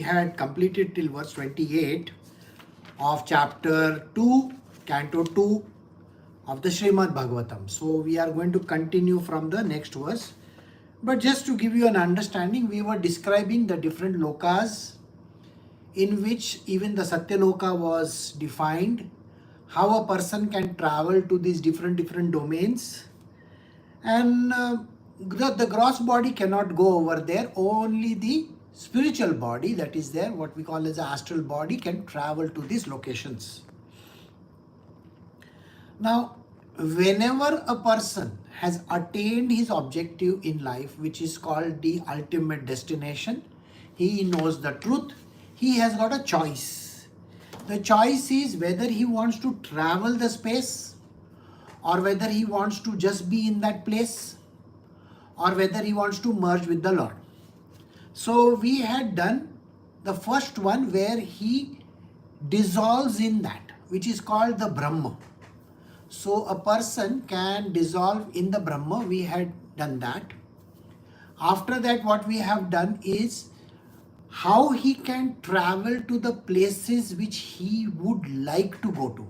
had completed till verse 28 of chapter 2, Canto 2 of the Srimad Bhagavatam. So we are going to continue from the next verse. But just to give you an understanding, we were describing the different lokas in which even the Satyaloka was defined, how a person can travel to these different domains, and the gross body cannot go over there. Only the spiritual body that is there, what we call as the astral body, can travel to these locations. Now, whenever a person has attained his objective in life, which is called the ultimate destination, he knows the truth, he has got a choice. The choice is whether he wants to travel the space, or whether he wants to just be in that place, or whether he wants to merge with the Lord. So we had done the first one where he dissolves in that, which is called the Brahma. So a person can dissolve in the Brahma. We had done that. After that, what we have done is how he can travel to the places which he would like to go to.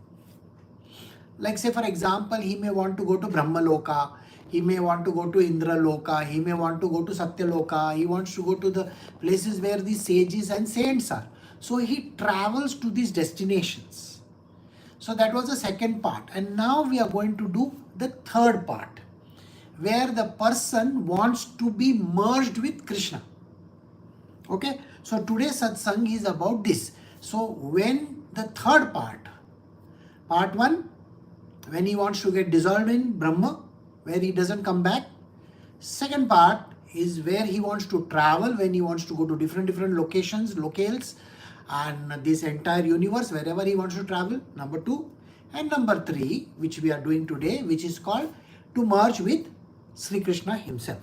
Like say for example, he may want to go to Brahma Loka, he may want to go to Indra Loka, he may want to go to Satya Loka, he wants to go to the places where the sages and saints are. So he travels to these destinations. So that was the second part. And now we are going to do the third part, where the person wants to be merged with Krishna. Okay, so today's satsang is about this. So when the third part 1, when he wants to get dissolved in Brahma, where he doesn't come back. Second part is where he wants to travel, when he wants to go to different locations, locales, and this entire universe, wherever he wants to travel, number 2. And number 3, which we are doing today, which is called to merge with Sri Krishna himself.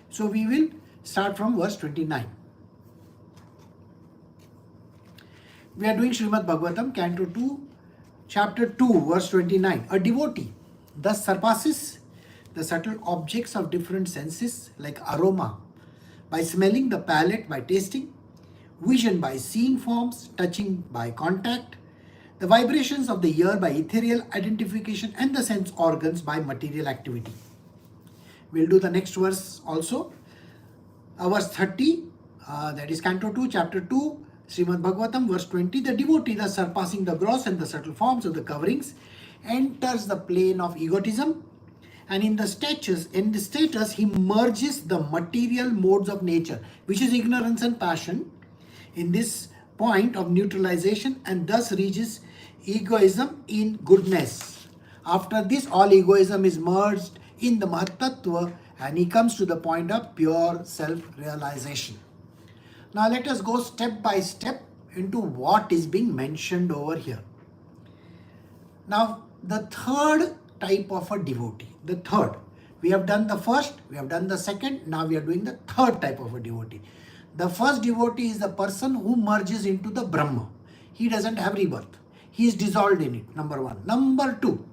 So we will start from verse 29. We are doing Srimad Bhagavatam, Canto 2, Chapter 2, verse 29. A devotee thus surpasses the subtle objects of different senses like aroma by smelling, the palate by tasting, vision by seeing forms, touching by contact, the vibrations of the ear by ethereal identification, and the sense organs by material activity. We'll do the next verse also. Verse 30, that is Canto 2, Chapter 2, Srimad Bhagavatam, verse 20. The devotee, thus surpassing the gross and the subtle forms of the coverings, enters the plane of egotism, and in the status he merges the material modes of nature, which is ignorance and passion, in this point of neutralization, and thus reaches egoism in goodness. After this, all egoism is merged in the Mahatattva, and he comes to the point of pure self-realization. Now let us go step by step into what is being mentioned over here. Now the third type of a devotee, the third. We have done the first, we have done the second, now we are doing the third type of a devotee. The first devotee is the person who merges into the Brahma. He doesn't have rebirth. He is dissolved in it, number 1. Number 2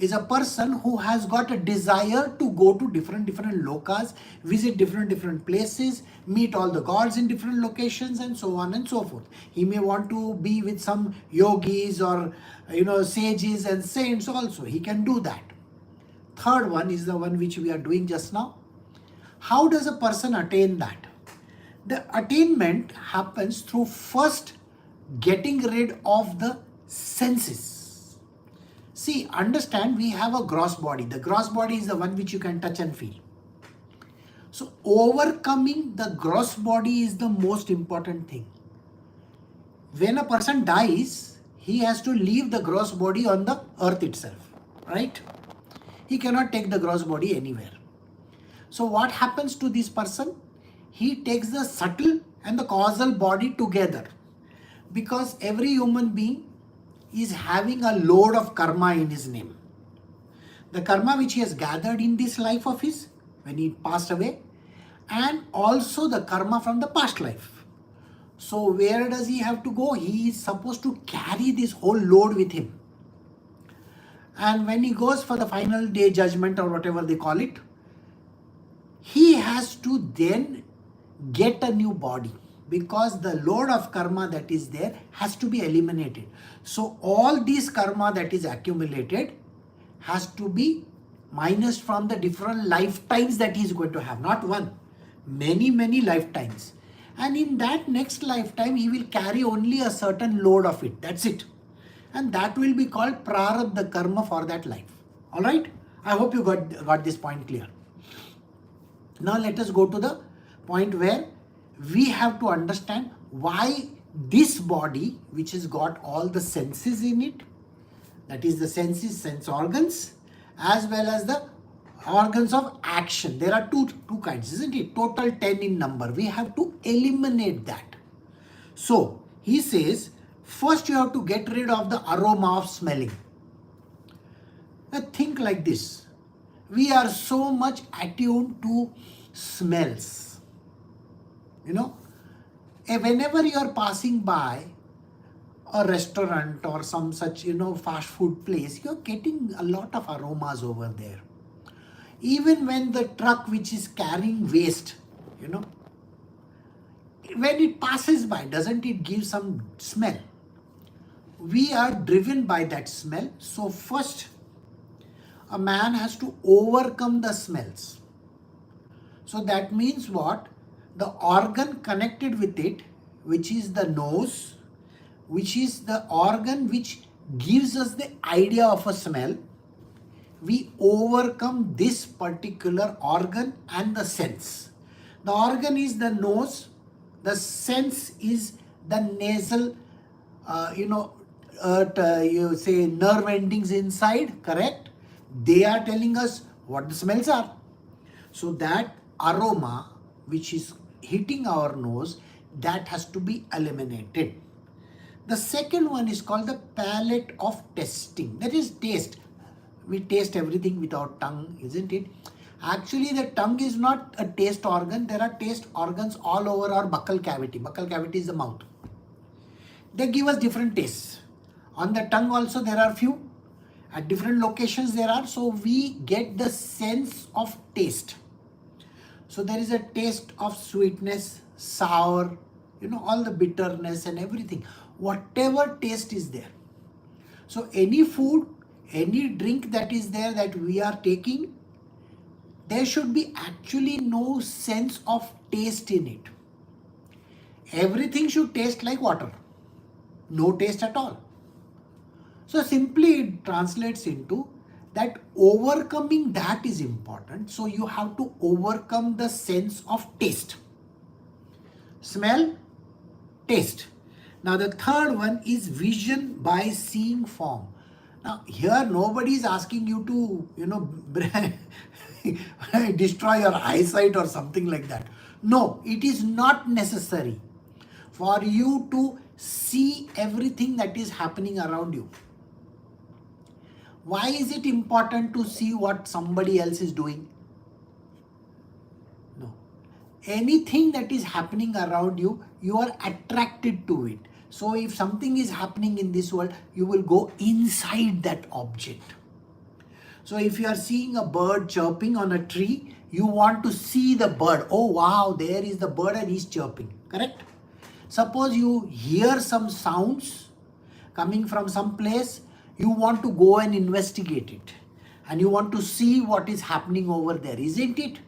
is a person who has got a desire to go to different lokas, visit different places, meet all the gods in different locations, and so on and so forth. He may want to be with some yogis or sages and saints also. He can do that. Third one is the one which we are doing just now. How does a person attain that? The attainment happens through first getting rid of the senses. See, understand, we have a gross body. The gross body is the one which you can touch and feel. So overcoming the gross body is the most important thing. When a person dies, he has to leave the gross body on the earth itself, right? He cannot take the gross body anywhere. So what happens to this person? He takes the subtle and the causal body together, because every human being is having a load of karma in his name. The karma which he has gathered in this life of his, when he passed away, and also the karma from the past life. So where does he have to go? He is supposed to carry this whole load with him. And when he goes for the final day judgment or whatever they call it, he has to then get a new body. Because the load of karma that is there has to be eliminated. So all this karma that is accumulated has to be minus from the different lifetimes that he is going to have. Not one, many lifetimes. And in that next lifetime, he will carry only a certain load of it. That's it. And that will be called prarabdha karma for that life. All right? I hope you got this point clear. Now let us go to the point where we have to understand why this body, which has got all the senses in it, that is the senses, sense organs, as well as the organs of action. There are two kinds, isn't it? Total 10 in number. We have to eliminate that. So he says, first you have to get rid of the aroma of smelling. Now think like this. We are so much attuned to smells. Whenever you are passing by a restaurant or some such, fast food place, you're getting a lot of aromas over there. Even when the truck which is carrying waste, when it passes by, doesn't it give some smell? We are driven by that smell. So first, a man has to overcome the smells. So that means what? The organ connected with it, which is the nose, which is the organ which gives us the idea of a smell. We overcome this particular organ and the sense. The organ is the nose, the sense is the nasal, you say nerve endings inside, correct? They are telling us what the smells are. So that aroma which is hitting our nose, that has to be eliminated. The second one is called the palate of tasting. That is taste. We taste everything with our tongue, isn't it? Actually, the tongue is not a taste organ. There are taste organs all over our buccal cavity. Buccal cavity is the mouth. They give us different tastes. On the tongue also there are few. At different locations there are. So we get the sense of taste. So there is a taste of sweetness, sour, all the bitterness and everything. Whatever taste is there. So any food, any drink that is there that we are taking, there should be actually no sense of taste in it. Everything should taste like water. No taste at all. So simply it translates into that overcoming that is important. So you have to overcome the sense of taste. Smell, taste. Now the third one is vision by seeing form. Now here nobody is asking you to, destroy your eyesight or something like that. No, it is not necessary for you to see everything that is happening around you. Why is it important to see what somebody else is doing? No. Anything that is happening around you, you are attracted to it. So if something is happening in this world, you will go inside that object. So if you are seeing a bird chirping on a tree, you want to see the bird. Oh wow, there is the bird and he's chirping. Correct? Suppose you hear some sounds coming from some place, you want to go and investigate it. And you want to see what is happening over there, isn't it?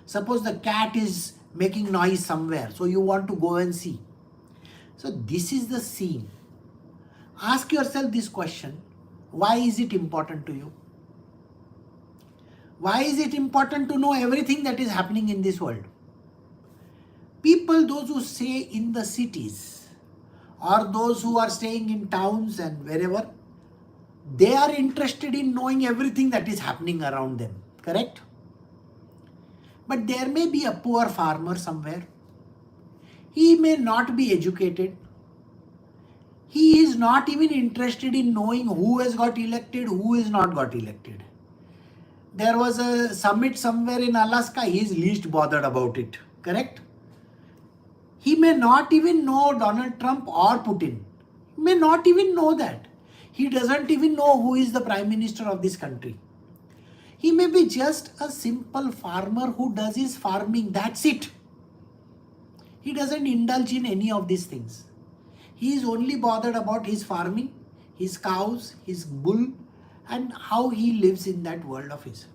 Suppose the cat is making noise somewhere, so you want to go and see. So this is the scene. Ask yourself this question. Why is it important to you? Why is it important to know everything that is happening in this world? People, those who stay in the cities or those who are staying in towns and wherever, they are interested in knowing everything that is happening around them, correct? But there may be a poor farmer somewhere. He may not be educated. He is not even interested in knowing who has got elected, who is not got elected. There was a summit somewhere in Alaska, he is least bothered about it, correct? He may not even know Donald Trump or Putin. He may not even know that. He doesn't even know who is the Prime Minister of this country. He may be just a simple farmer who does his farming, that's it. He doesn't indulge in any of these things. He is only bothered about his farming, his cows, his bull, and how he lives in that world of his.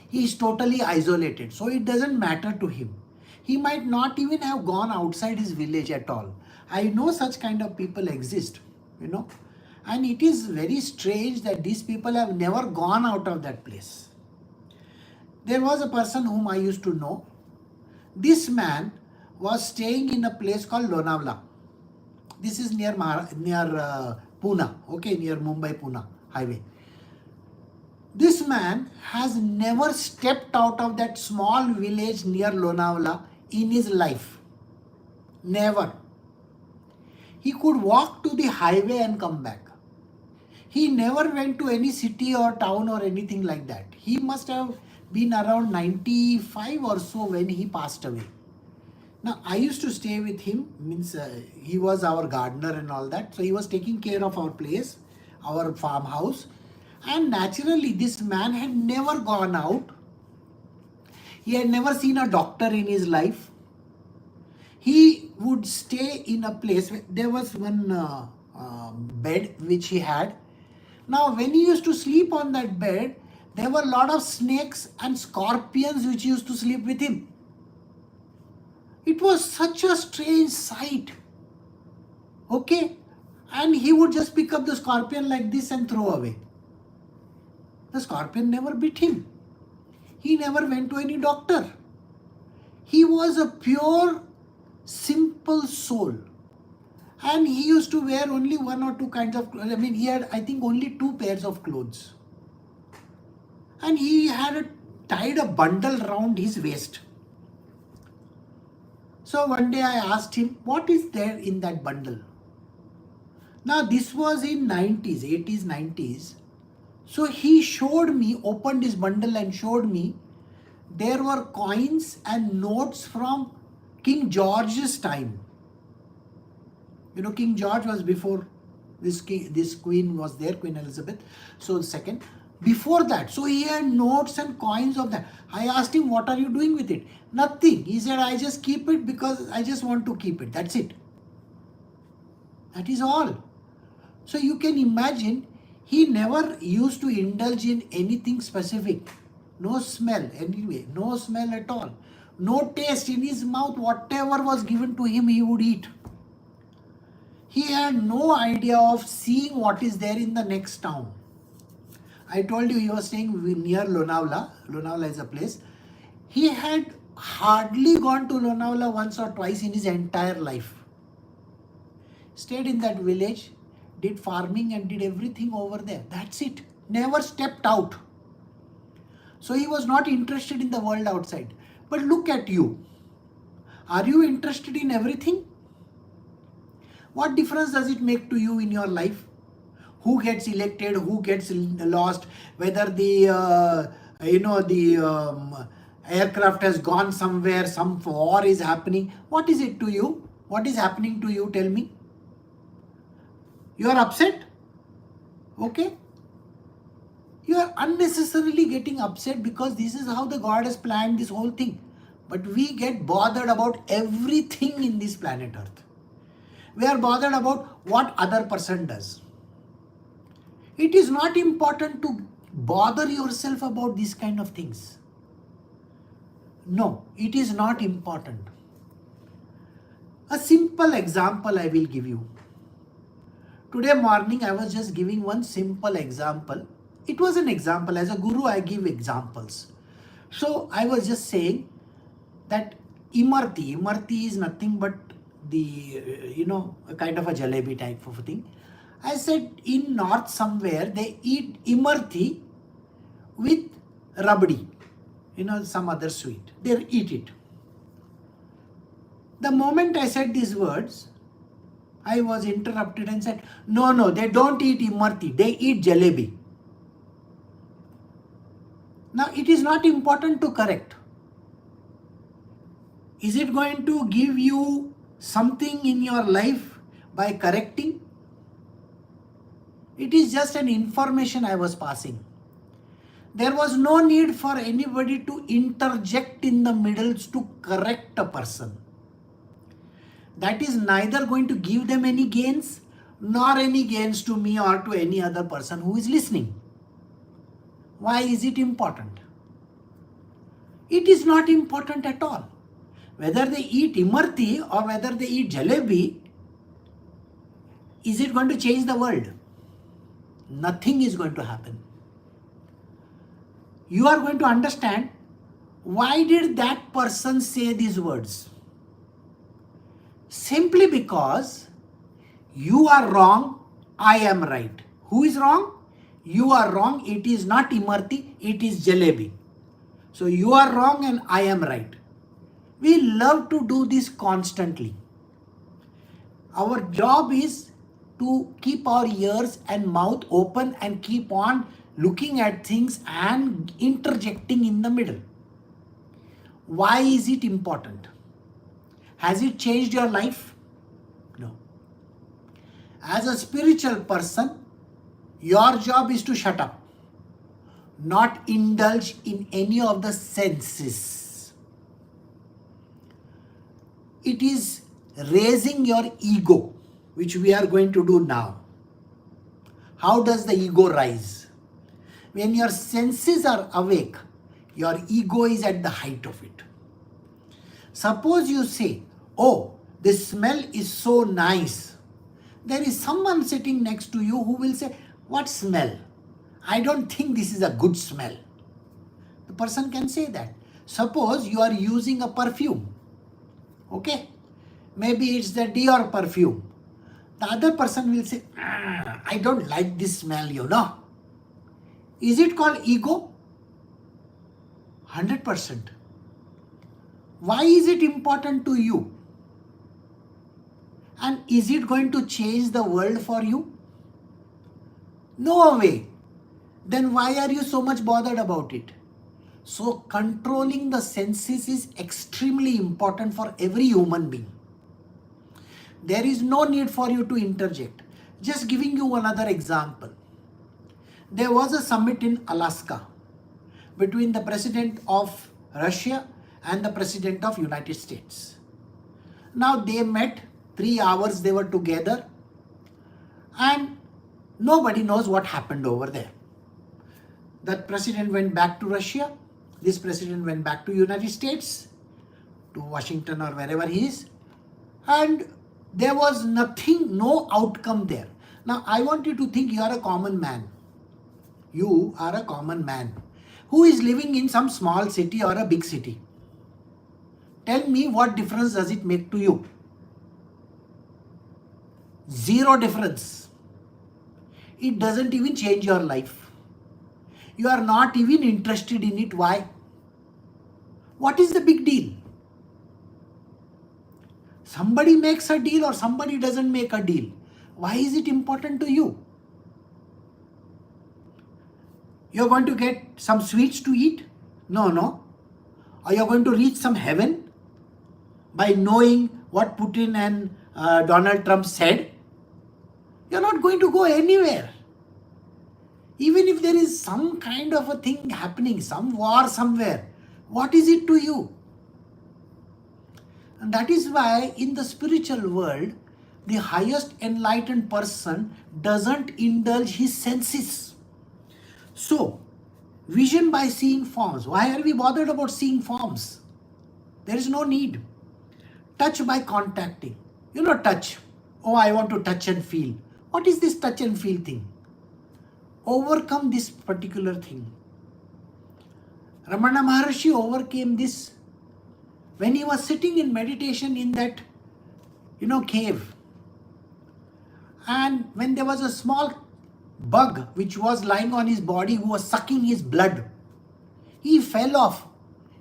He is totally isolated, so it doesn't matter to him. He might not even have gone outside his village at all. I know such kind of people exist, and it is very strange that these people have never gone out of that place. There was a person whom I used to know. This man was staying in a place called Lonavala. This is near Pune, okay, near Mumbai-Pune highway. This man has never stepped out of that small village near Lonavala in his life. Never. He could walk to the highway and come back. He never went to any city or town or anything like that. He must have been around 95 or so when he passed away. Now, I used to stay with him, he was our gardener and all that. So he was taking care of our place, our farmhouse. And naturally, this man had never gone out. He had never seen a doctor in his life. He would stay in a place where there was one bed which he had. Now, when he used to sleep on that bed, there were a lot of snakes and scorpions which used to sleep with him. It was such a strange sight. Okay? And he would just pick up the scorpion like this and throw away. The scorpion never bit him. He never went to any doctor. He was a pure, simple soul. And he used to wear only one or two kinds of clothes. He had, I think, only 2 pairs of clothes. And he had tied a bundle around his waist. So one day I asked him, what is there in that bundle? Now this was in 90s, 80s, 90s. So he showed me, opened his bundle and showed me, there were coins and notes from King George's time. King George was before this queen was there, Queen Elizabeth. So second, before that. So he had notes and coins of that. I asked him, what are you doing with it? Nothing. He said, I just keep it because I just want to keep it. That's it. That is all. So you can imagine, he never used to indulge in anything specific. No smell anyway. No smell at all. No taste in his mouth. Whatever was given to him, he would eat. He had no idea of seeing what is there in the next town. I told you he was staying near Lonavala. Lonavala is a place. He had hardly gone to Lonavala once or twice in his entire life. Stayed in that village, did farming and did everything over there. That's it. Never stepped out. So he was not interested in the world outside. But look at you. Are you interested in everything? What difference does it make to you in your life? Who gets elected, who gets lost, whether the aircraft has gone somewhere, some war is happening. What is it to you? What is happening to you? Tell me. You are upset? Okay. You are unnecessarily getting upset because this is how the God has planned this whole thing. But we get bothered about everything in this planet Earth. We are bothered about what other person does. It is not important to bother yourself about these kind of things. No, it is not important. A simple example I will give you. Today morning I was just giving one simple example. It was an example. As a guru I give examples. So I was just saying that Imarti is nothing but the, a kind of a jalebi type of a thing. I said in north somewhere they eat Imarti with rabdi, some other sweet. They eat it. The moment I said these words, I was interrupted and said, no, they don't eat Imarti, they eat jalebi. Now it is not important to correct. Is it going to give you something in your life by correcting? It is just an information I was passing. There was no need for anybody to interject in the middle to correct a person. that is neither going to give them any gains nor any gains to me or to any other person who is listening. Why is it important? It is not important at all. Whether they eat imarti or whether they eat jalebi, is it going to change the world? Nothing is going to happen. You are going to understand why did that person say these words? Simply because you are wrong, I am right. Who is wrong? You are wrong, it is not imarti, it is jalebi. So you are wrong and I am right. We love to do this constantly. Our job is to keep our ears and mouth open and keep on looking at things and interjecting in the middle. Why is it important? Has it changed your life? No. As a spiritual person, your job is to shut up, not indulge in any of the senses. It is raising your ego, which we are going to do now. How does the ego rise? When your senses are awake, your ego is at the height of it. Suppose you say, oh, this smell is so nice. There is someone sitting next to you who will say, what smell? I don't think this is a good smell. The person can say that. Suppose you are using a perfume. Okay? Maybe it's the Dior perfume. The other person will say, I don't like this smell, you know. Is it called ego? 100%. Why is it important to you? And is it going to change the world for you? No way. Then why are you so much bothered about it? So controlling the senses is extremely important for every human being. There is no need for you to interject. Just giving you another example. There was a summit in Alaska between the president of Russia and the president of United States. Now they met, 3 hours they were together, and nobody knows what happened over there. That president went back to Russia, this president went back to United States, to Washington or wherever he is, and there was nothing, no outcome there. Now I want you to think you are a common man. You are a common man who is living in some small city or a big city. Tell me, what difference does it make to you? Zero difference. It doesn't even change your life. You are not even interested in it. Why? What is the big deal? Somebody makes a deal or somebody doesn't make a deal. Why is it important to you? You're going to get some sweets to eat? No. Or you're going to reach some heaven by knowing what Putin and Donald Trump said? You're not going to go anywhere. Even if there is some kind of a thing happening, some war somewhere, what is it to you? And that is why in the spiritual world, the highest enlightened person doesn't indulge his senses. So, vision by seeing forms. Why are we bothered about seeing forms? There is no need. Touch by contacting. You know, touch. Oh, I want to touch and feel. What is this touch and feel thing? Overcome this particular thing. Ramana Maharshi overcame this when he was sitting in meditation in that, cave. And when there was a small bug which was lying on his body who was sucking his blood, he fell off.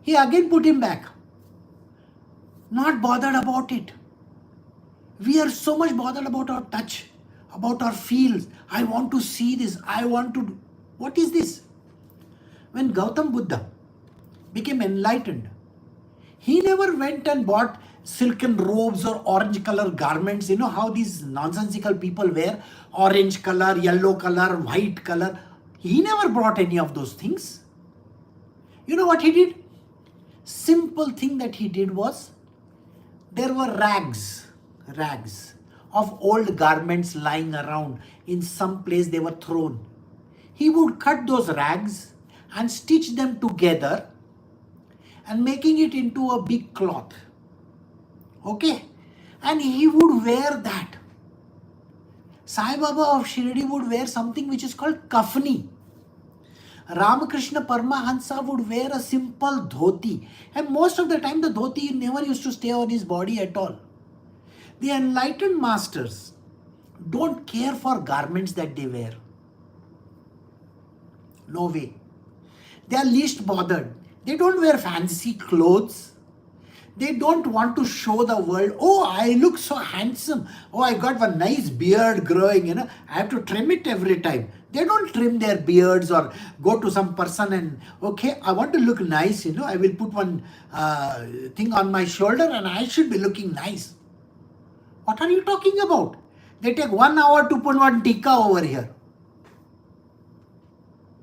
He again put him back. Not bothered about it. We are so much bothered about our touch, about our feels. I want to see this. I want to do. What is this? When Gautam Buddha became enlightened, he never went and bought silken robes or orange color garments. You know how these nonsensical people wear orange color, yellow color, white color. He never brought any of those things. You know what he did? Simple thing that he did was, there were rags. rags of old garments lying around in some place they were thrown. He would cut those rags and stitch them together and making it into a big cloth. Okay? And he would wear that. Sai Baba of Shirdi would wear something which is called kafni. Ramakrishna Paramahansa would wear a simple dhoti. And most of the time the dhoti never used to stay on his body at all. The enlightened masters don't care for garments that they wear. No way. They are least bothered. They don't wear fancy clothes. They don't want to show the world, oh, I look so handsome. Oh, I got a nice beard growing, I have to trim it every time. They don't trim their beards or go to some person and, okay, I want to look nice, I will put one thing on my shoulder and I should be looking nice. What are you talking about? They take 1 hour to put one tika over here.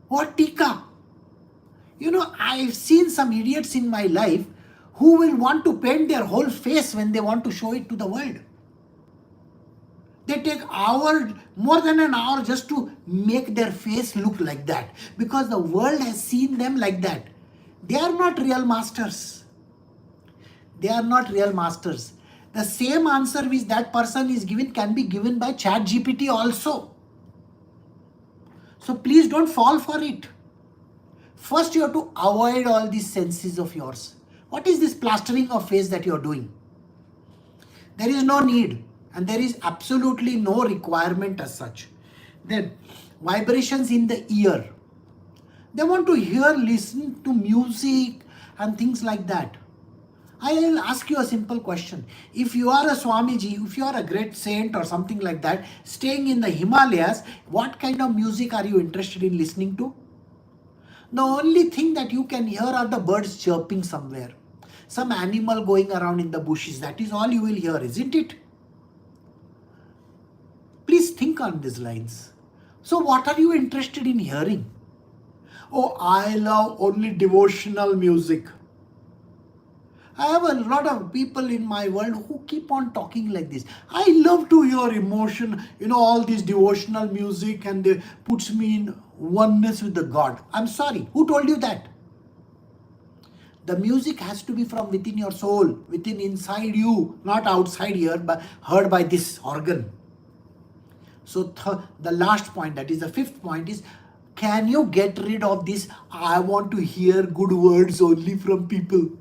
What tika? I've seen some idiots in my life who will want to paint their whole face when they want to show it to the world. They take more than an hour just to make their face look like that because the world has seen them like that. They are not real masters. They are not real masters. The same answer which that person is given can be given by ChatGPT also. So please don't fall for it. First you have to avoid all these senses of yours. What is this plastering of face that you are doing? There is no need and there is absolutely no requirement as such. Then vibrations in the ear. They want to listen to music and things like that. I will ask you a simple question. If you are a Swamiji, if you are a great saint or something like that, staying in the Himalayas, what kind of music are you interested in listening to? The only thing that you can hear are the birds chirping somewhere. Some animal going around in the bushes. That is all you will hear, isn't it? Please think on these lines. So what are you interested in hearing? Oh, I love only devotional music. I have a lot of people in my world who keep on talking like this. I love to hear emotion, all this devotional music and they puts me in oneness with the God. I'm sorry, who told you that? The music has to be from within your soul, within inside you, not outside here, but heard by this organ. So the last point, that is the fifth point is, can you get rid of this, I want to hear good words only from people?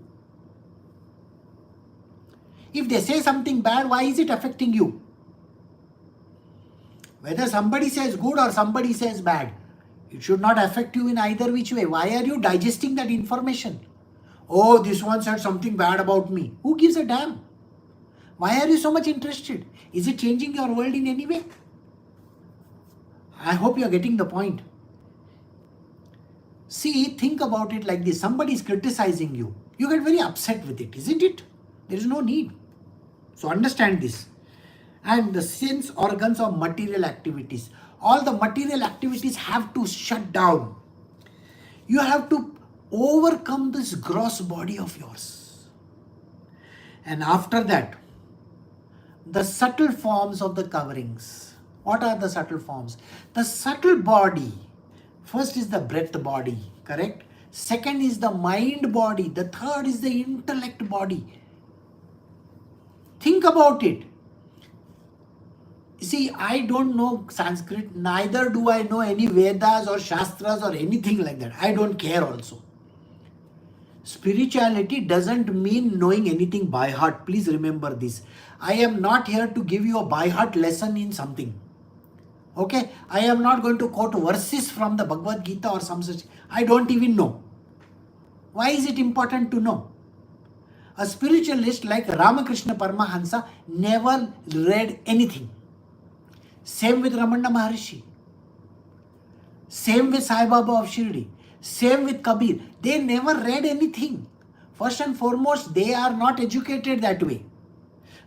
If they say something bad, why is it affecting you? Whether somebody says good or somebody says bad, it should not affect you in either which way. Why are you digesting that information? Oh, this one said something bad about me. Who gives a damn? Why are you so much interested? Is it changing your world in any way? I hope you are getting the point. See, think about it like this. Somebody is criticizing you. You get very upset with it, isn't it? There is no need. So understand this. And the sense organs of material activities. All the material activities have to shut down. You have to overcome this gross body of yours. And after that, the subtle forms of the coverings. What are the subtle forms? The subtle body. First is the breath body, correct? Second is the mind body. The third is the intellect body. Think about it. See, I don't know Sanskrit, neither do I know any Vedas or Shastras or anything like that. I don't care also. Spirituality doesn't mean knowing anything by heart. Please remember this. I am not here to give you a by heart lesson in something. Okay? I am not going to quote verses from the Bhagavad Gita or some such. I don't even know. Why is it important to know? A spiritualist like Ramakrishna Paramahansa never read anything. Same with Ramana Maharshi. Same with Sai Baba of Shirdi. Same with Kabir. They never read anything. First and foremost, they are not educated that way.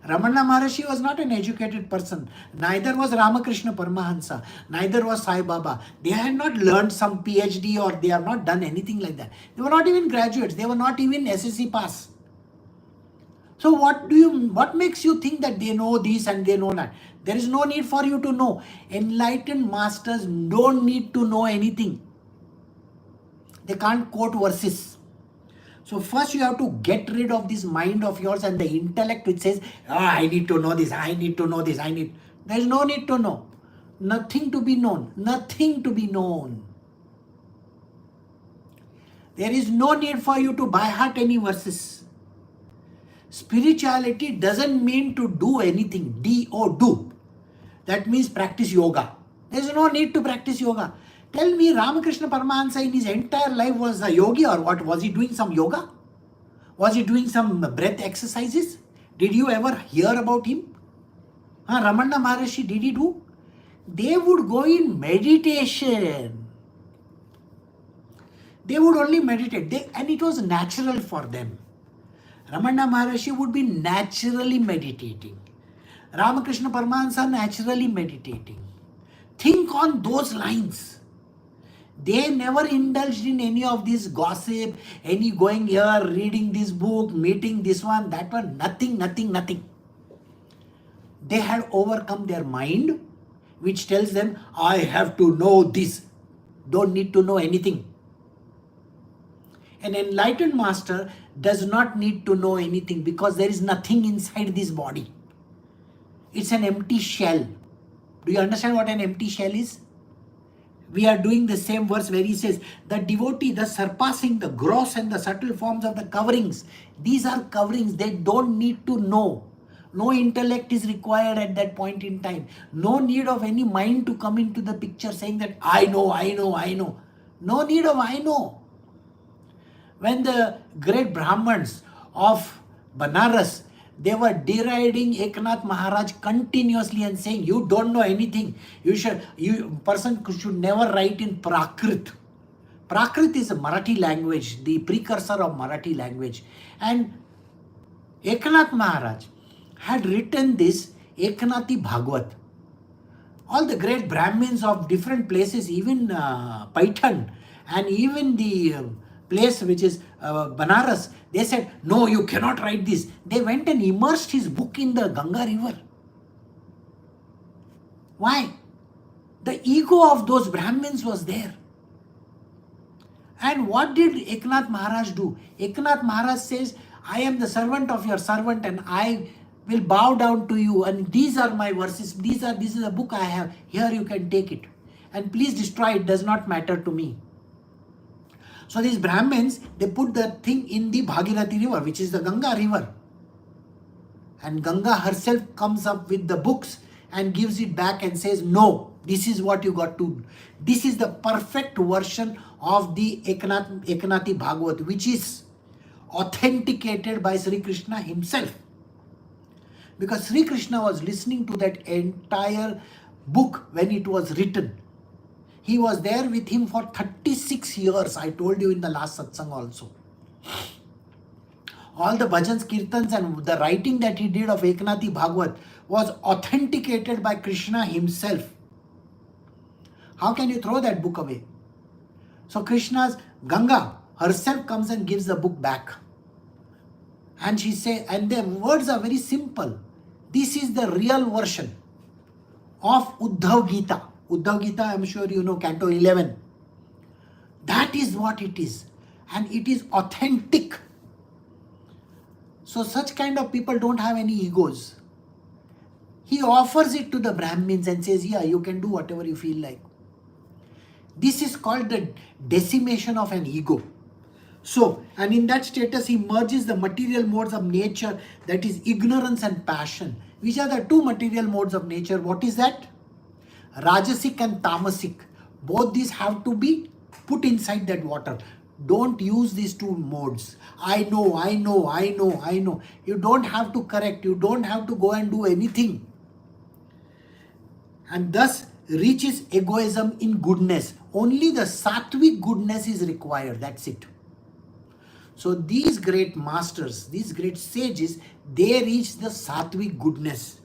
Ramana Maharshi was not an educated person. Neither was Ramakrishna Paramahansa. Neither was Sai Baba. They had not learned some PhD or they have not done anything like that. They were not even graduates. They were not even SSC pass. So what makes you think that they know this and they know that? There is no need for you to know. Enlightened masters don't need to know anything. They can't quote verses. So first you have to get rid of this mind of yours and the intellect which says, I need to know this, I need to know this, There is no need to know. Nothing to be known. Nothing to be known. There is no need for you to by heart any verses. Spirituality doesn't mean to do anything. Do. That means practice yoga. There is no need to practice yoga. Tell me, Ramakrishna Paramahansa in his entire life was a yogi or what? Was he doing some yoga? Was he doing some breath exercises? Did you ever hear about him? Ramana Maharishi, did he do? They would go in meditation. They would only meditate. And it was natural for them. Ramana Maharishi would be naturally meditating. Ramakrishna Paramahansa naturally meditating. Think on those lines. They never indulged in any of this gossip, any going here, reading this book, meeting this one, that one, nothing. They had overcome their mind, which tells them, I have to know this. Don't need to know anything. An enlightened master does not need to know anything because there is nothing inside this body. It's an empty shell. Do you understand what an empty shell is? We are doing the same verse where he says, the devotee, the surpassing the gross and the subtle forms of the coverings. These are coverings. They don't need to know. No intellect is required at that point in time. No need of any mind to come into the picture saying that I know. No need of I know. When the great Brahmins of Banaras, they were deriding Eknath Maharaj continuously and saying, you don't know anything. Person should never write in Prakrit. Prakrit is a Marathi language, the precursor of Marathi language. And Eknath Maharaj had written this Eknathi Bhagavat. All the great Brahmins of different places, even Paitan and even the place which is Banaras, they said, no, you cannot write this. They went and immersed his book in the Ganga river. Why? The ego of those Brahmins was there. And what did Eknath Maharaj do? Eknath Maharaj says, I am the servant of your servant and I will bow down to you, and these are my verses. This is a book I have. Here you can take it. And please destroy it, does not matter to me. So these Brahmins, they put the thing in the Bhagirathi river, which is the Ganga river. And Ganga herself comes up with the books and gives it back and says, no, this is what you got to do. This is the perfect version of the Eknathi Bhagavat, which is authenticated by Sri Krishna himself. Because Sri Krishna was listening to that entire book when it was written. He was there with him for 36 years. I told you in the last satsang also. All the bhajans, kirtans and the writing that he did of Eknathi Bhagavat was authenticated by Krishna himself. How can you throw that book away? So Krishna's Ganga herself comes and gives the book back. And she says, and the words are very simple. This is the real version of Uddhav Gita. Uddhav Gita, I am sure you know, Canto 11. That is what it is. And it is authentic. So such kind of people don't have any egos. He offers it to the Brahmins and says, yeah, you can do whatever you feel like. This is called the decimation of an ego. So, and in that status, he merges the material modes of nature, that is ignorance and passion. Which are the two material modes of nature? What is that? Rajasic and Tamasic. Both these have to be put inside that water. Don't use these two modes. I know. You don't have to correct. You don't have to go and do anything. And thus reaches egoism in goodness. Only the sattvic goodness is required. That's it. So these great masters, these great sages, they reach the sattvic goodness.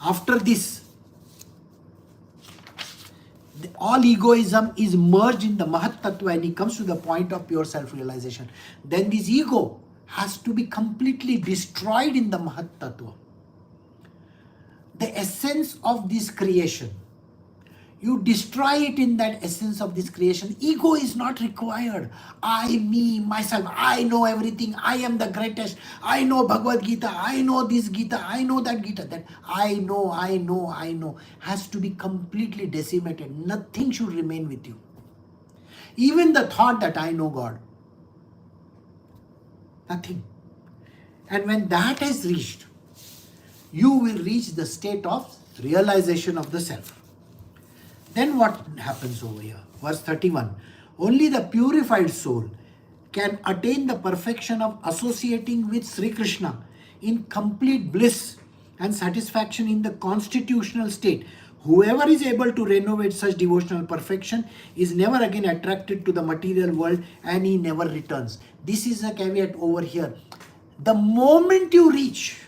After this, all egoism is merged in the Mahat Tattva and he comes to the point of pure self-realization. Then this ego has to be completely destroyed in the Mahat Tattva. The essence of this creation. You destroy it in that essence of this creation. Ego is not required. I, me, myself, I know everything. I am the greatest. I know Bhagavad Gita. I know this Gita. I know that Gita. That I know has to be completely decimated. Nothing should remain with you. Even the thought that I know God. Nothing. And when that is reached, you will reach the state of realization of the self. Then what happens over here? Verse 31. Only the purified soul can attain the perfection of associating with Sri Krishna in complete bliss and satisfaction in the constitutional state. Whoever is able to renovate such devotional perfection is never again attracted to the material world, and he never returns. This is a caveat over here. The moment you reach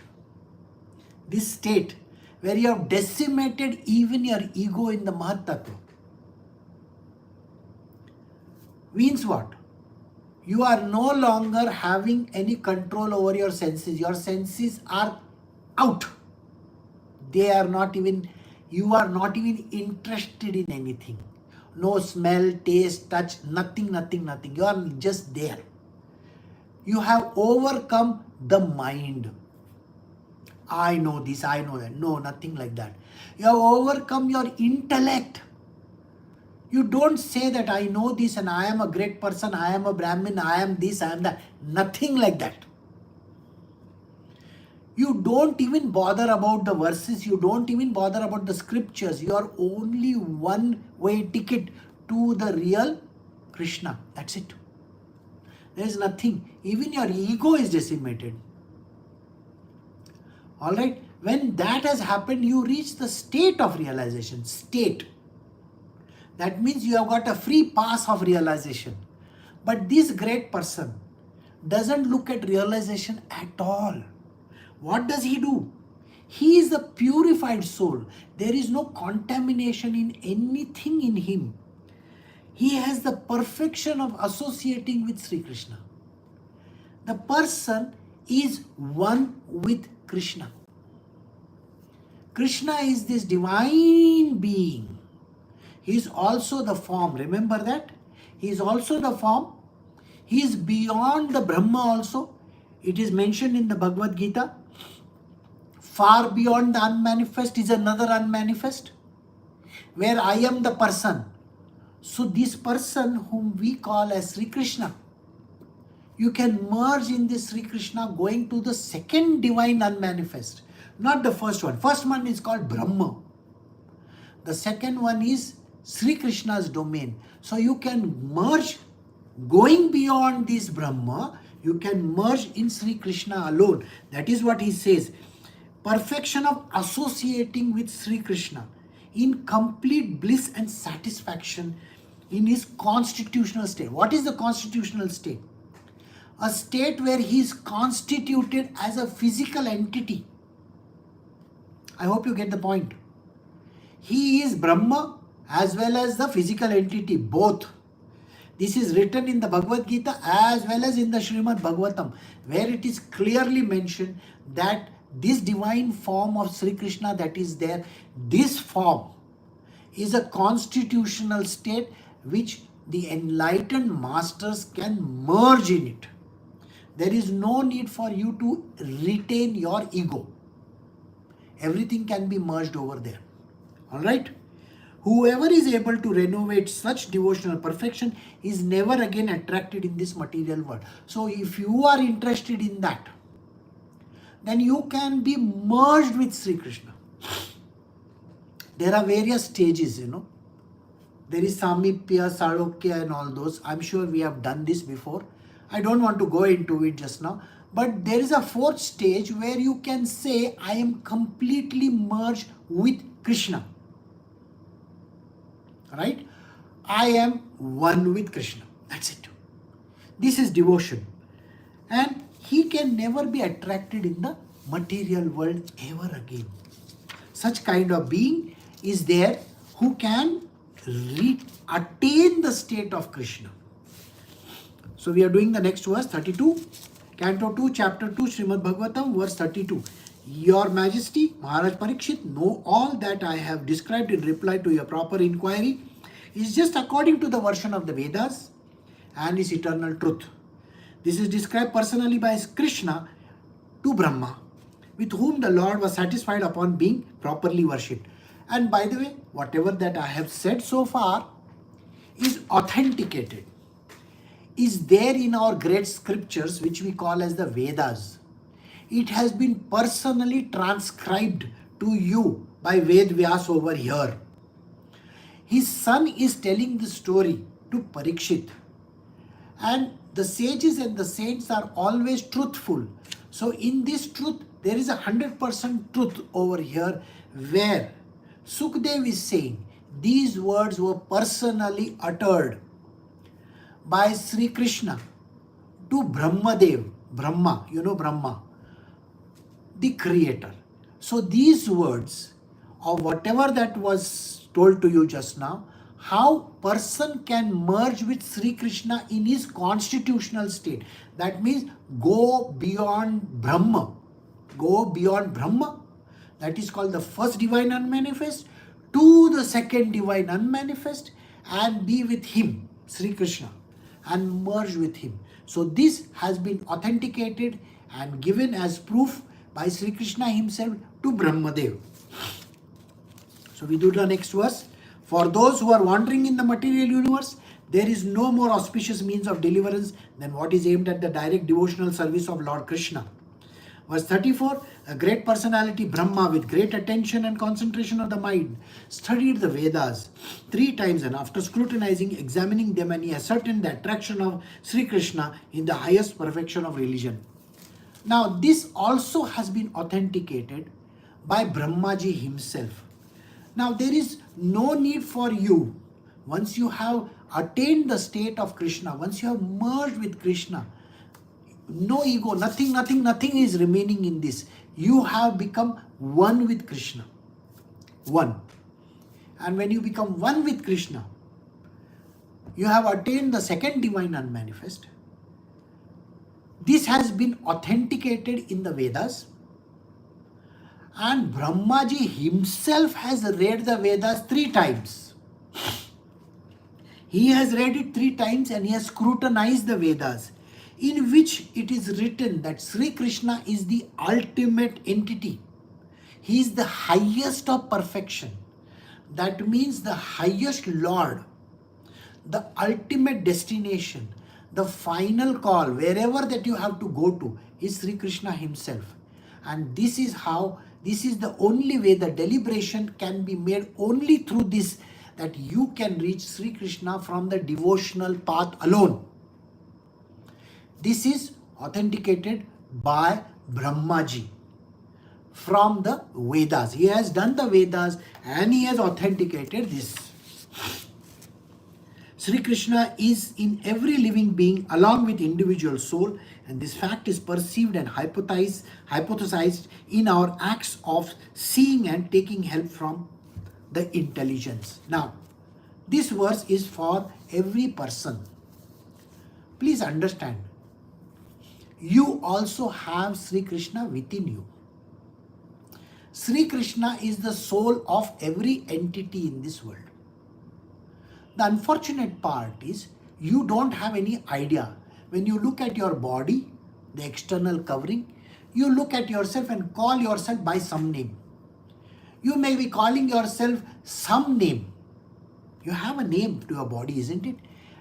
this state where you have decimated even your ego in the Mahat Tattva, means what? You are no longer having any control over your senses. Your senses are out. They are not even, you are not even interested in anything. No smell, taste, touch, nothing. You are just there. You have overcome the mind. I know this, I know that. No, nothing like that. You have overcome your intellect. You don't say that I know this and I am a great person, I am a Brahmin, I am this, I am that. Nothing like that. You don't even bother about the verses, you don't even bother about the scriptures. You are only one-way ticket to the real Krishna. That's it. There is nothing. Even your ego is decimated. Alright, when that has happened, you reach the state of realization. State. That means you have got a free pass of realization. But this great person doesn't look at realization at all. What does he do? He is the purified soul. There is no contamination in anything in him. He has the perfection of associating with Sri Krishna. The person is one with Krishna. Krishna is this divine being. He is also the form. Remember that? He is also the form. He is beyond the Brahma also. It is mentioned in the Bhagavad Gita. Far beyond the unmanifest is another unmanifest, where I am the person. So this person whom we call as Sri Krishna, you can merge in this Sri Krishna going to the second divine unmanifest. Not the first one. First one is called Brahma. The second one is Sri Krishna's domain. So you can merge, going beyond this Brahma, you can merge in Sri Krishna alone. That is what he says. Perfection of associating with Sri Krishna in complete bliss and satisfaction in his constitutional state. What is the constitutional state? A state where he is constituted as a physical entity. I hope you get the point. He is Brahma as well as the physical entity, both. This is written in the Bhagavad Gita as well as in the Srimad Bhagavatam, where it is clearly mentioned that this divine form of Sri Krishna that is there, this form is a constitutional state which the enlightened masters can merge in it. There is no need for you to retain your ego. Everything can be merged over there. Alright? Whoever is able to renovate such devotional perfection is never again attracted in this material world. So if you are interested in that, then you can be merged with Sri Krishna. There are various stages, There is Samipya, Sarokya and all those. I'm sure we have done this before. I don't want to go into it just now. But there is a fourth stage where you can say, I am completely merged with Krishna. Right? I am one with Krishna. That's it. This is devotion. And he can never be attracted in the material world ever again. Such kind of being is there who can attain the state of Krishna. So we are doing the next verse, 32. Canto 2, Chapter 2, Srimad Bhagavatam, verse 32. Your Majesty, Maharaj Parikshit, know all that I have described in reply to your proper inquiry is just according to the version of the Vedas and is eternal truth. This is described personally by Krishna to Brahma, with whom the Lord was satisfied upon being properly worshipped. And by the way, whatever that I have said so far is authenticated, is there in our great scriptures which we call as the Vedas. It has been personally transcribed to you by Ved Vyas over here. His son is telling the story to Parikshit. And the sages and the saints are always truthful. So in this truth, there is 100% truth over here, where Sukdev is saying these words were personally uttered by Sri Krishna to Brahmadev, Brahma, Brahma, the creator. So these words, or whatever that was told to you just now, how person can merge with Sri Krishna in his constitutional state. That means go beyond Brahma. Go beyond Brahma. That is called the first divine unmanifest to the second divine unmanifest and be with him, Sri Krishna, and merge with him. So this has been authenticated and given as proof by Sri Krishna himself to Brahmadev. So we do the next verse. For those who are wandering in the material universe, there is no more auspicious means of deliverance than what is aimed at the direct devotional service of Lord Krishna. Verse 34, a great personality, Brahma, with great attention and concentration of the mind, studied the Vedas 3 times, and after scrutinizing, examining them, and he ascertained the attraction of Sri Krishna in the highest perfection of religion. Now, this also has been authenticated by Brahmaji himself. Now, there is no need for you, once you have attained the state of Krishna, once you have merged with Krishna, no ego, nothing is remaining in this. You have become one with Krishna. One. And when you become one with Krishna, you have attained the second divine unmanifest. This has been authenticated in the Vedas. And Brahmaji himself has read the Vedas 3 times. He has read it 3 times and he has scrutinized the Vedas, in which it is written that Sri Krishna is the ultimate entity. He is the highest of perfection. That means the highest Lord, the ultimate destination, the final call, wherever that you have to go to, is Sri Krishna himself. And this is the only way the deliberation can be made only through this, that you can reach Sri Krishna from the devotional path alone. This is authenticated by Brahmaji from the Vedas. He has done the Vedas and he has authenticated this. Sri Krishna is in every living being along with individual soul, and this fact is perceived and hypothesized in our acts of seeing and taking help from the intelligence. Now, this verse is for every person. Please understand, you also have Sri Krishna within you. Sri Krishna is the soul of every entity in this world. The unfortunate part is you don't have any idea. When you look at your body, the external covering, you look at yourself and call yourself by some name. You may be calling yourself some name. You have a name to your body, isn't it?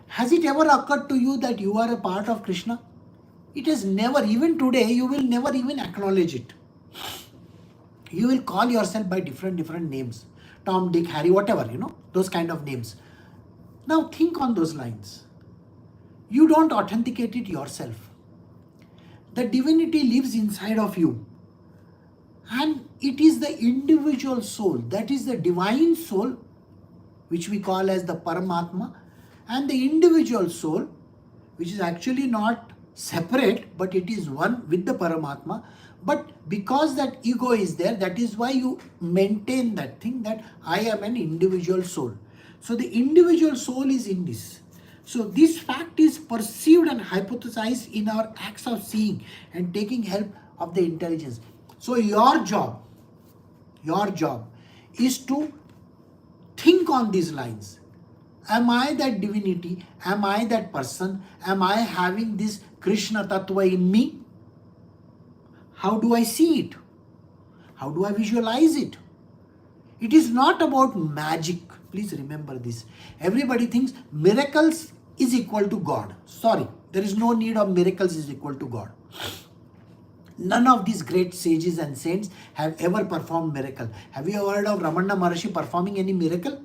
Has it ever occurred to you that you are a part of Krishna? It has never, even today, you will never even acknowledge it. You will call yourself by different names. Tom, Dick, Harry, whatever, those kind of names. Now think on those lines. You don't authenticate it yourself. The divinity lives inside of you. And it is the individual soul, that is the divine soul, which we call as the Paramatma, and the individual soul, which is actually not separate, but it is one with the Paramatma. But because that ego is there, that is why you maintain that thing that I am an individual soul. So the individual soul is in this. So this fact is perceived and hypothesized in our acts of seeing and taking help of the intelligence. So your job is to think on these lines. Am I that divinity? Am I that person? Am I having this Krishna Tattva in me? How do I see it? How do I visualize it? It is not about magic. Please remember this. Everybody thinks miracles is equal to God. Sorry, there is no need of miracles is equal to God. None of these great sages and saints have ever performed miracle. Have you ever heard of Ramana Maharshi performing any miracle?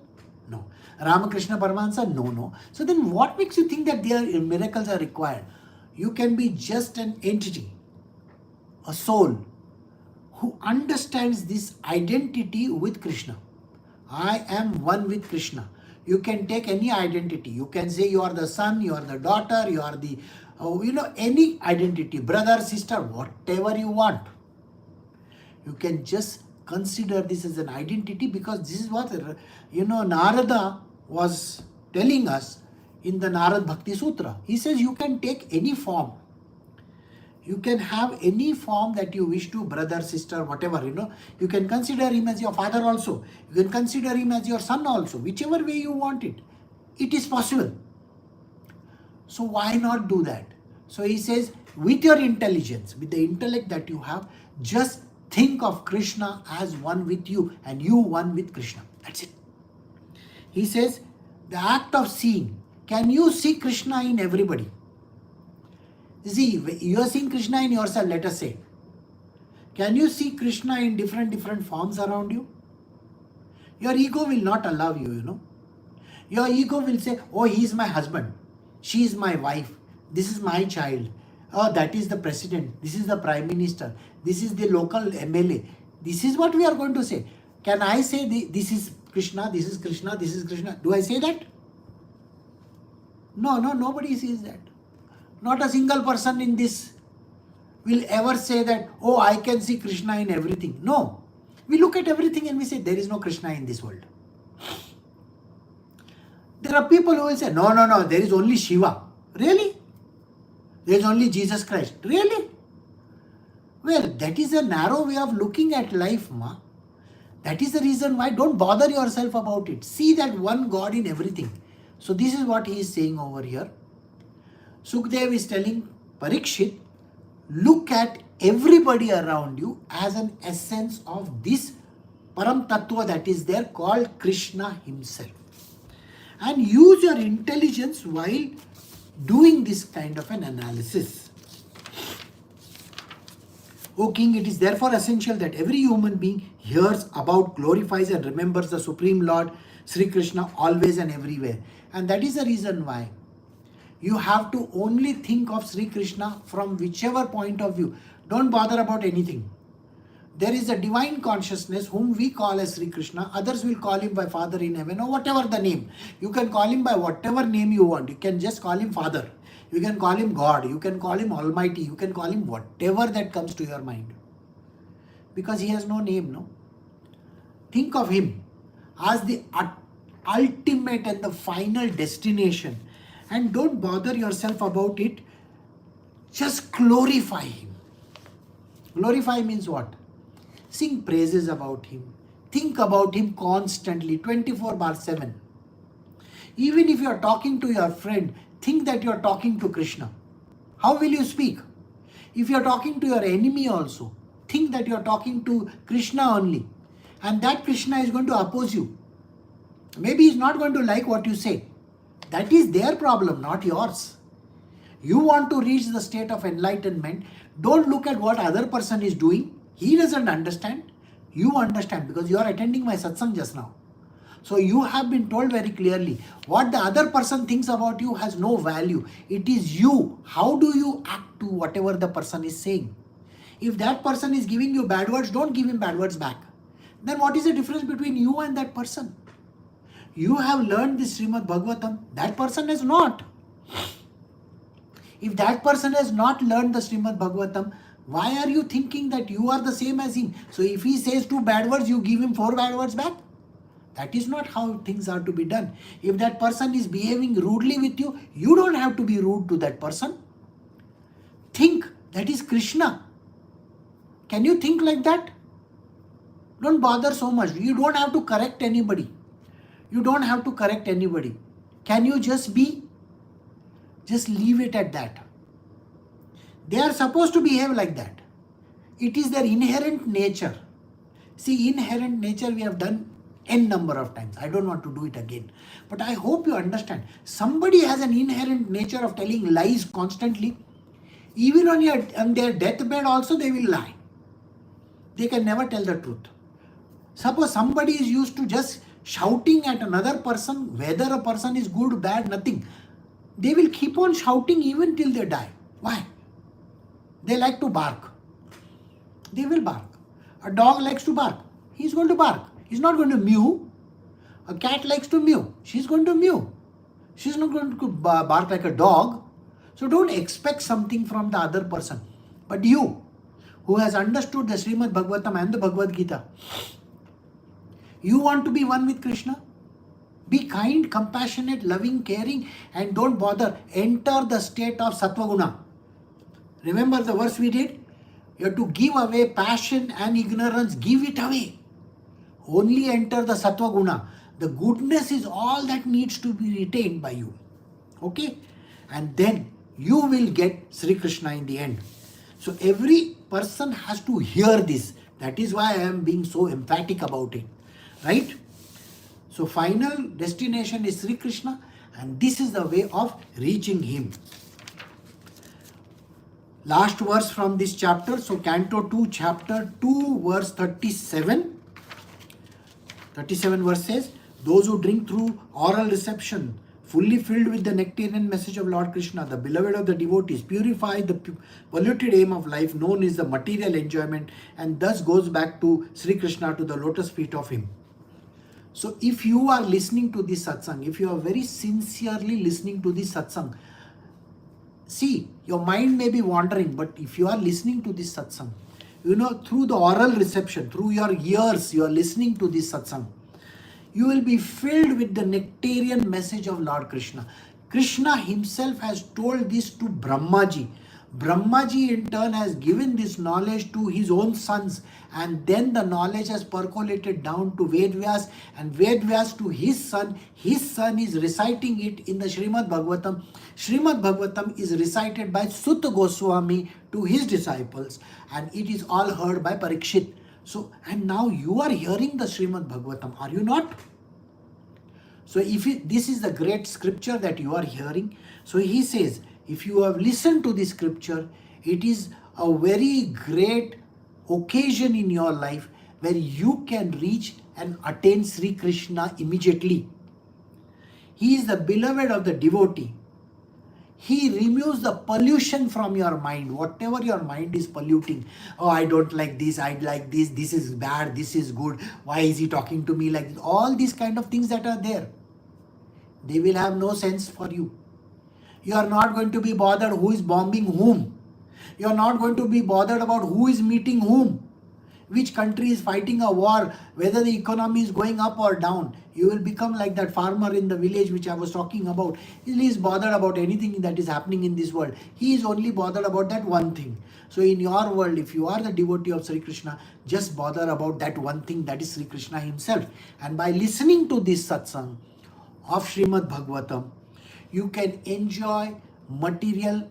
No. Ramakrishna Paramahansa? No. So then what makes you think that their miracles are required? You can be just an entity, a soul, who understands this identity with Krishna. I am one with Krishna. You can take any identity. You can say you are the son, you are the daughter, you are the, any identity, brother, sister, whatever you want. You can just consider this as an identity, because this is what, Narada was telling us in the Narad Bhakti Sutra. He says you can take any form. You can have any form that you wish to, brother, sister, whatever, You can consider him as your father also. You can consider him as your son also. Whichever way you want it. It is possible. So why not do that? So he says, with your intelligence, with the intellect that you have, just think of Krishna as one with you and you one with Krishna. That's it. He says, the act of seeing. Can you see Krishna in everybody? See, you are seeing Krishna in yourself, let us say. Can you see Krishna in different forms around you? Your ego will not allow you, Your ego will say, oh, he is my husband. She is my wife. This is my child. Oh, that is the president. This is the prime minister. This is the local MLA. This is what we are going to say. Can I say this is Krishna, this is Krishna, this is Krishna? Do I say that? No, nobody says that. Not a single person in this will ever say that, oh, I can see Krishna in everything. No. We look at everything and we say, there is no Krishna in this world. There are people who will say, no, there is only Shiva. Really? There is only Jesus Christ. Really? Well, that is a narrow way of looking at life, ma. That is the reason why don't bother yourself about it. See that one God in everything. So this is what he is saying over here. Sukdev is telling Parikshit, look at everybody around you as an essence of this Param Tattva that is there called Krishna himself. And use your intelligence while doing this kind of an analysis. O King, it is therefore essential that every human being hears about, glorifies and remembers the Supreme Lord, Sri Krishna, always and everywhere. And that is the reason why you have to only think of Sri Krishna from whichever point of view. Don't bother about anything. There is a divine consciousness whom we call as Sri Krishna. Others will call him by Father in heaven or whatever the name. You can call him by whatever name you want. You can just call him Father. You can call him God. You can call him Almighty. You can call him whatever that comes to your mind. Because he has no name, no? Think of him as the ultimate and the final destination. And don't bother yourself about it. Just glorify him. Glorify means what? Sing praises about him. Think about him constantly, 24/7. Even if you are talking to your friend, think that you are talking to Krishna. How will you speak? If you are talking to your enemy also, think that you are talking to Krishna only. And that Krishna is going to oppose you. Maybe he is not going to like what you say. That is their problem, not yours. You want to reach the state of enlightenment. Don't look at what other person is doing. He doesn't understand. You understand because you are attending my satsang just now. So you have been told very clearly what the other person thinks about you has no value. It is you. How do you act to whatever the person is saying? If that person is giving you bad words, don't give him bad words back. Then what is the difference between you and that person? You have learned this Srimad Bhagavatam. That person has not. If that person has not learned the Srimad Bhagavatam, why are you thinking that you are the same as him? So if he says 2 bad words, you give him 4 bad words back? That is not how things are to be done. If that person is behaving rudely with you, you don't have to be rude to that person. Think, that is Krishna. Can you think like that? Don't bother so much. You don't have to correct anybody. You don't have to correct anybody. Can you just be? Just leave it at that. They are supposed to behave like that. It is their inherent nature. See, inherent nature we have done n number of times. I don't want to do it again. But I hope you understand. Somebody has an inherent nature of telling lies constantly. Even on their deathbed also they will lie. They can never tell the truth. Suppose somebody is used to just shouting at another person, whether a person is good, bad, nothing. They will keep on shouting even till they die. Why? They like to bark. They will bark. A dog likes to bark. He's going to bark. He's not going to mew. A cat likes to mew. She's going to mew. She's not going to bark like a dog. So don't expect something from the other person. But you, who has understood the Srimad Bhagavatam and the Bhagavad Gita, you want to be one with Krishna? Be kind, compassionate, loving, caring, and don't bother. Enter the state of Sattva Guna. Remember the verse we did? You have to give away passion and ignorance. Give it away. Only enter the Sattva Guna. The goodness is all that needs to be retained by you. Okay? And then you will get Sri Krishna in the end. So every person has to hear this. That is why I am being so emphatic about it. Right? So final destination is Sri Krishna, and this is the way of reaching him. Last verse from this chapter. So Canto 2, chapter 2, verse 37. 37 verse says, those who drink through oral reception, fully filled with the nectarian message of Lord Krishna, the beloved of the devotees, purify the polluted aim of life known as the material enjoyment, and thus goes back to Sri Krishna, to the lotus feet of him. So if you are listening to this satsang, if you are very sincerely listening to this satsang, see, your mind may be wandering, but if you are listening to this satsang, through the oral reception, through your ears, you are listening to this satsang, you will be filled with the nectarian message of Lord Krishna. Krishna himself has told this to Brahmaji. Brahmaji in turn has given this knowledge to his own sons, and then the knowledge has percolated down to Vedvyas, and Vedvyas to his son is reciting it in the Srimad Bhagavatam. Srimad Bhagavatam is recited by Sutta Goswami to his disciples, and it is all heard by Parikshit. So, and now you are hearing the Srimad Bhagavatam, are you not? So this is the great scripture that you are hearing. So he says, if you have listened to this scripture, it is a very great occasion in your life where you can reach and attain Sri Krishna immediately. He is the beloved of the devotee. He removes the pollution from your mind, whatever your mind is polluting. Oh, I don't like this, I like this, this is bad, this is good, why is he talking to me like this? All these kind of things that are there, they will have no sense for you. You are not going to be bothered who is bombing whom. You are not going to be bothered about who is meeting whom, which country is fighting a war, whether the economy is going up or down. You will become like that farmer in the village which I was talking about. He is bothered about anything that is happening in this world. He is only bothered about that one thing. So in your world, if you are the devotee of Sri Krishna, just bother about that one thing, that is Sri Krishna himself. And by listening to this satsang of Srimad Bhagavatam, you can enjoy material,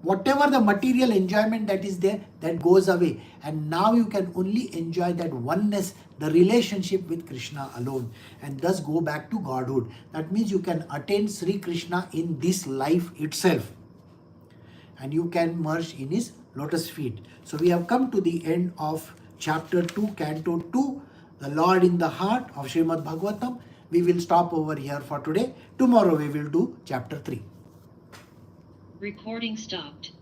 whatever the material enjoyment that is there, that goes away. And now you can only enjoy that oneness, the relationship with Krishna alone, and thus go back to Godhood. That means you can attain Sri Krishna in this life itself, and you can merge in his lotus feet. So we have come to the end of chapter 2, Canto 2, the Lord in the Heart of Srimad Bhagavatam. We will stop over here for today. Tomorrow we will do chapter 3. Recording stopped.